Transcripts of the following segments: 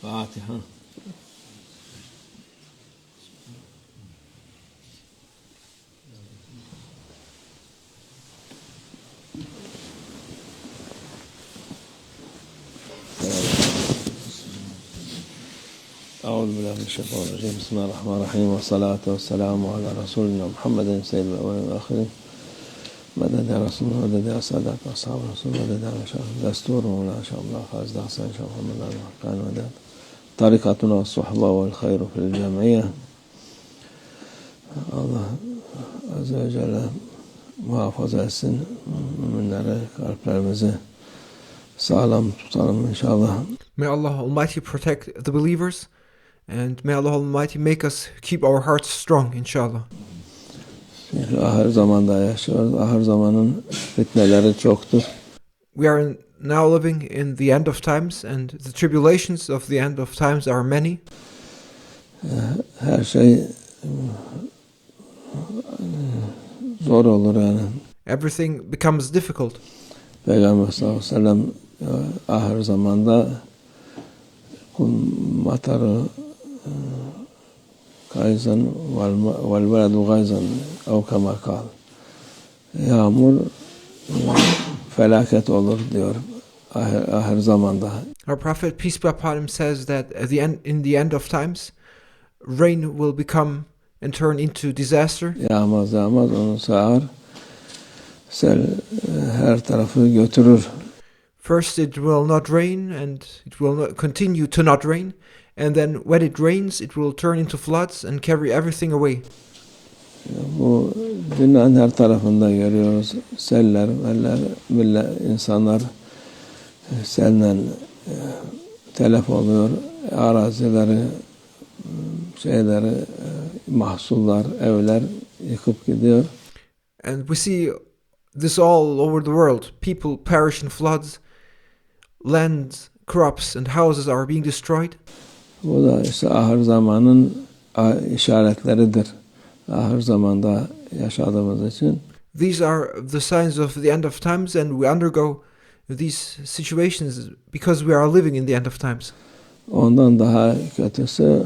Fatiha. أعوذ بالله من الشيطان الرجيم بسم الله الرحمن الرحيم والصلاة والسلام على رسولنا محمد سيد الأولين والآخرين مدد يا رسول الله مدد يا سادات أصحاب رسول الله مدد يا شرف دستور مولا إن شاء الله فاز دعسا إن شاء الله محمد الحقان مدد طريقتنا والصحبة والخير في الجمعية Allah Azze ve Celle muhafaza etsin. Müminlere, kalplerimizi sağlam tutalım inşallah. May Allah Almighty protect the believers, and may Allah Almighty make us keep our hearts strong, inshallah. Çünkü ahir zamanda yaşıyoruz. Ahir zamanın fitneleri çoktur. We are now living in the end of times, and the tribulations of the end of times are many. Her şey zor olur yani. Everything becomes difficult. Peygamber sallallahu aleyhi ve sellem ahir zamanda matarı gayzan vel veladu gayzan ev kema kal. Yağmur felaket olur diyor ahir zamanda. Our Prophet, peace be upon him, says that at the end, in the end of times, rain will become and turn into disaster. Yağmaz onu sağar. Sel her tarafı götürür. First it will not rain, and it will not continue to not rain, and then when it rains it will turn into floods and carry everything away. Bu dünyanın her tarafında görüyoruz. Seller, insanlar selle telef oluyor. Arazileri, mahsullar, evler yıkıp gidiyor. And we see this all over the world. People perish in floods. Lands, crops and houses are being destroyed. Bu da işte ahir zamanın işaretleridir. Ahir zamanda yaşadığımız için. These are the signs of the end of times, and we undergo these situations because we are living in the end of times. Ondan daha kötüsü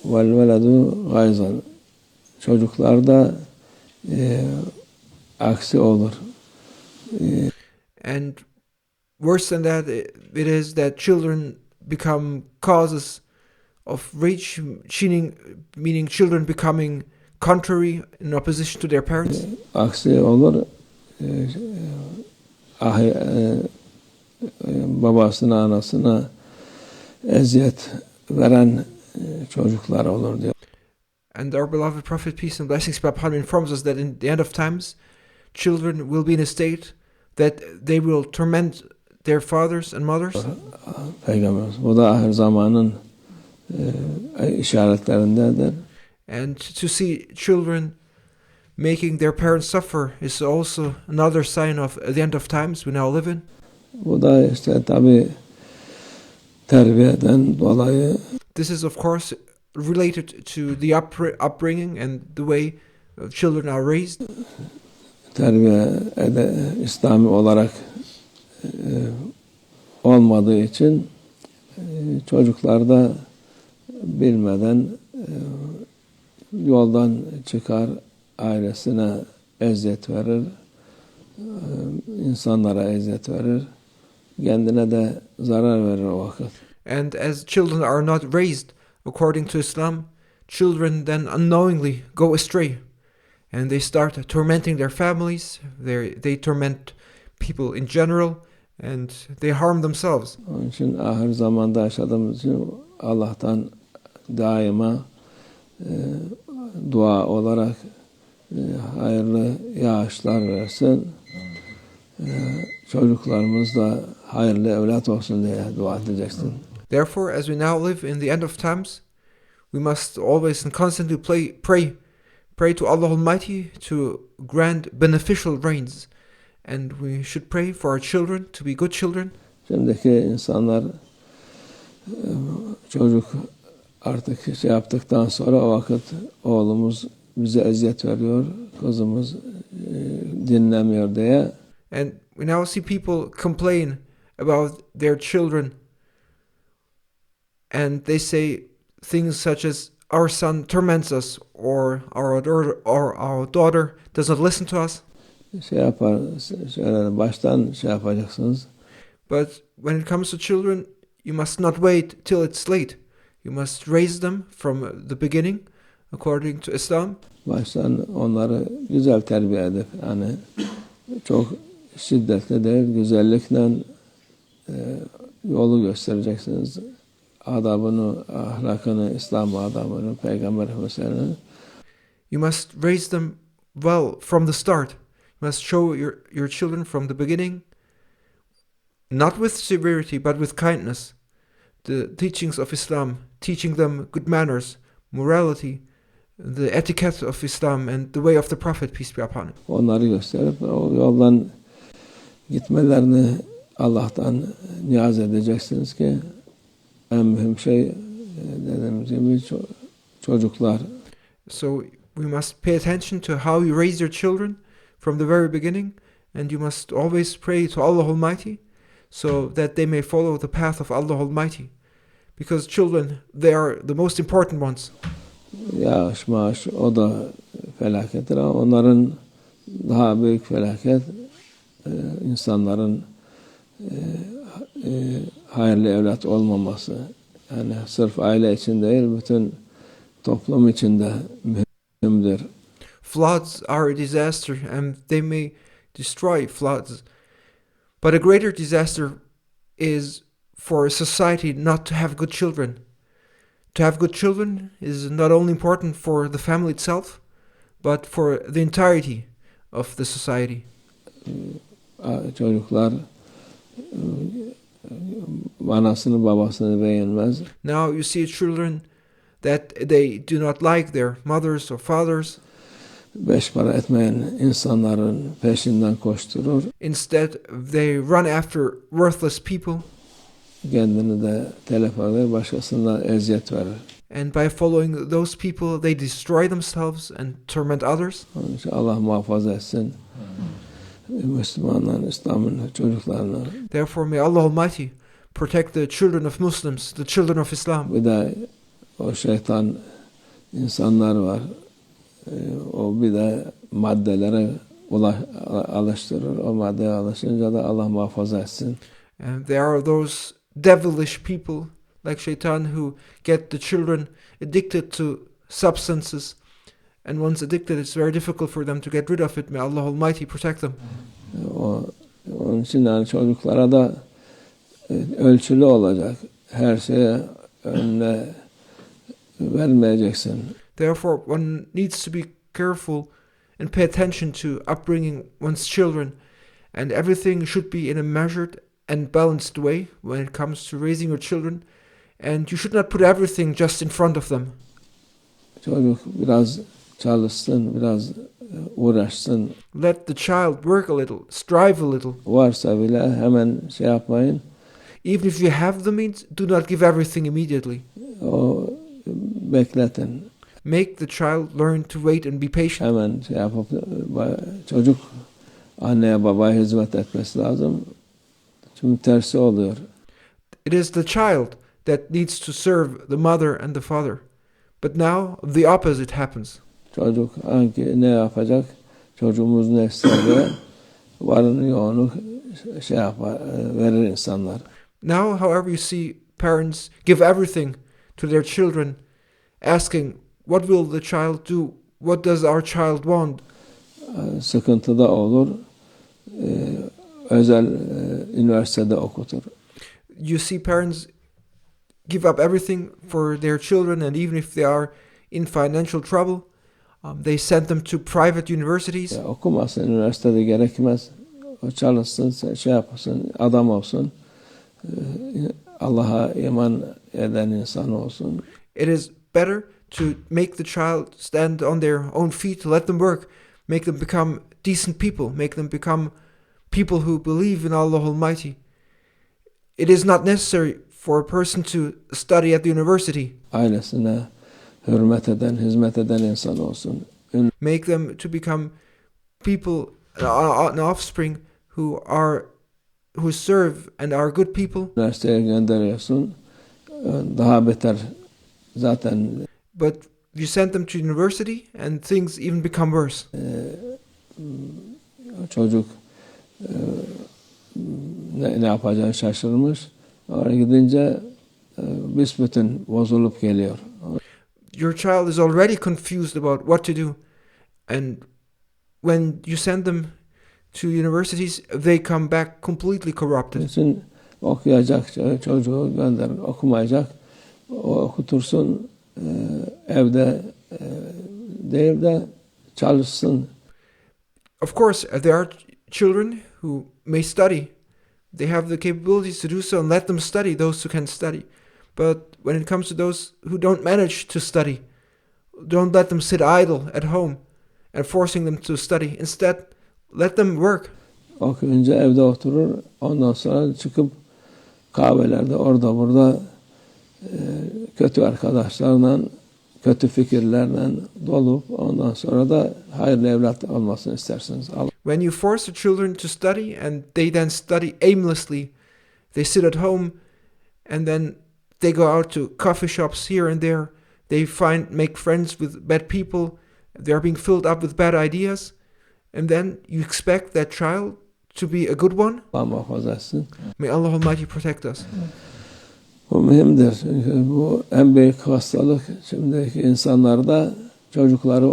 vel veladu gayzan. Çocuklar da aksi olur. And worse than that, it is that children become causes of rage, meaning children becoming contrary in opposition to their parents. Aksi olur. Babasına, anasına eziyet veren çocuklar olur diyor. And our beloved Prophet, peace and blessings be upon him, informs us that in the end of times, children will be in a state that they will torment their fathers and mothers. Peygamberimiz. Bu da ahir zamanın işaretlerindendir. And to see children making their parents suffer is also another sign of the end of times we now live in. Bu da işte tabii terbiyeden dolayı. This is of course related to the upbringing and the way children are raised. Terbiye İslami olarak olmadığı için çocuklar da bilmeden yoldan çıkar, ailesine eziyet verir, insanlara eziyet verir, kendine de zarar verir o vakit. And as children are not raised according to Islam, children then unknowingly go astray, and they start tormenting their families. They torment people in general, and they harm themselves. Onun için ahir zamanda yaşadığımız için Allah'tan daima dua olarak hayırlı yağışlar versin. Çocuklarımız da hayırlı evlat olsun diye dua edeceksin. Therefore, as we now live in the end of times, we must always and constantly pray to Allah Almighty to grant beneficial rains, and we should pray for our children to be good children. Şimdiki insanlar çocuk artık şey yaptıktan sonra o vakit oğlumuz bize eziyet veriyor, kızımız dinlemiyor diye. And we now see people complain about their children and they say things such as our son torments us, or our daughter does not listen to us. Şeyleri baştan yapacaksınız. But when it comes to children, you must not wait till it's late. You must raise them from the beginning, according to Islam. Baştan onları güzel terbiye edip, yani çok şiddetle değil, güzellikle yolu göstereceksiniz. Adabını, ahlakını, İslam adabını, Peygamber Efendimiz'ini. You must raise them well from the start. You must show your children from the beginning, not with severity, but with kindness, the teachings of Islam, teaching them good manners, morality, the etiquette of Islam, and the way of the Prophet, peace be upon him. Onları gösterip o yoldan gitmelerini Allah'tan niyaz edeceksiniz ki en mühim şey dediğimiz gibi çocuklar. So we must pay attention to how you raise your children from the very beginning, and you must always pray to Allah Almighty so that they may follow the path of Allah Almighty. Because children, they are the most important ones. Yağış, maaş, o da felakettir ama onların daha büyük felaket insanların hayırlı evlat olmaması. Yani sırf aile için değil, bütün toplum için de mühimdir. Floods are a disaster, and they may destroy floods. But a greater disaster is for a society not to have good children. To have good children is not only important for the family itself, but for the entirety of the society. Çocuklar anasını babasını beğenmez. Now you see children that they do not like their mothers or fathers. Beş para etmeyen insanların peşinden koşturur. Instead, they run after worthless people. Kendini de telef eder, başkasına eziyet verir. And by following those people, they destroy themselves and torment others. Onun için Allah muhafaza etsin Müslümanların, İslam'ın çocuklarını. Therefore, may Allah Almighty protect the children of Muslims, the children of Islam. Bir de o şeytan insanlar var. O bir de maddelere alıştırır. O maddeye alışınca da Allah muhafaza etsin. And there are those devilish people like Shaitan who get the children addicted to substances. And once addicted, it's very difficult for them to get rid of it. May Allah Almighty protect them. Onun için yani çocuklara da ölçülü olacak. Her şeye önüne vermeyeceksin. Therefore, one needs to be careful and pay attention to upbringing one's children. And everything should be in a measured and balanced way when it comes to raising your children. And you should not put everything just in front of them. Çocuk biraz çalışsın, biraz uğraşsın. Let the child work a little, strive a little. Varsa bile hemen şey yapmayın. Even if you have the means, do not give everything immediately. O bekletin. Make the child learn to wait and be patient. Hemen şey yapıp çocuk anneye babaya hizmet etmesi lazım. Çünkü tersi oluyor. It is the child that needs to serve the mother and the father. But now the opposite happens. Çocuk hangi ne yapacak? Çocuğumuz ne ister varını yoğunu şey yapar, verir insanlar. Now, however, you see parents give everything to their children, asking, what will the child do? What does our child want? Sıkıntı da olur. Özel üniversitede okutur. You see parents give up everything for their children, and even if they are in financial trouble, they send them to private universities. Okumasın, üniversitede gerekmez. O çalışsın, şey yapsın, adam olsun. Allah'a iman eden insan olsun. It is better to make the child stand on their own feet, to let them work, make them become decent people, make them become people who believe in Allah Almighty. It is not necessary for a person to study at the university. Ailesine hürmet eden, hizmet eden insan olsun. Make them to become people, an offspring who serve and are good people. Üniversiteye gönderiyorsun. daha beter zaten But you send them to university and things even become worse. çocuk ne yapacağını şaşırmış. Oraya gidince büsbütün bozulup geliyor. Your child is already confused about what to do. And when you send them to universities, they come back completely corrupted. için okuyacak çocuğu gönder, okumayacak. O okutursun evde değil de çalışsın. Of course, there are children who may study. They have the capabilities to do so, and let them study, those who can study. But when it comes to those who don't manage to study, don't let them sit idle at home and forcing them to study. Instead, let them work. Okuyunca evde oturur. Ondan sonra çıkıp kahvelerde orada burada kötü arkadaşlarla, kötü fikirlerle dolup ondan sonra da hayırlı evlat olmasını istersiniz. When you force the children to study and they then study aimlessly, they sit at home and then they go out to coffee shops here and there. They make friends with bad people. They are being filled up with bad ideas. And then you expect that child to be a good one? Allah muhafaza etsin. May Allah Almighty protect us. Bu mühimdir. Çünkü bu en büyük hastalık. Şimdiki insanlarda çocukları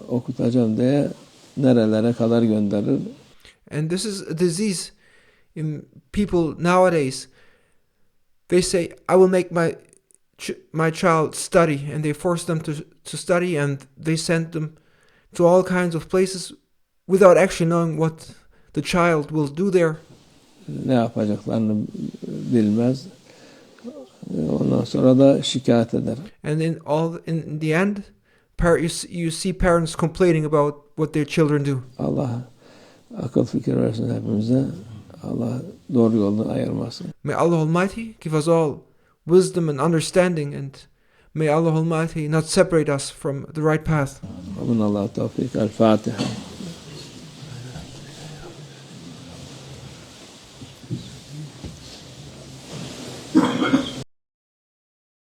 okutacağım diye nerelere kadar gönderir. And this is a disease in people nowadays. They say, I will make my child study, and they force them to study, and they send them to all kinds of places without actually knowing what the child will do there. Ne yapacaklarını bilmez. Ondan sonra da şikayet eder. And in the end, you see parents complaining about what their children do. Allah akıl fikir versin hepimize. Allah doğru yoldan ayırmasın. May Allah Almighty give us all wisdom and understanding, and may Allah Almighty not separate us from the right path. Amin Allah tevfik. El Fatiha.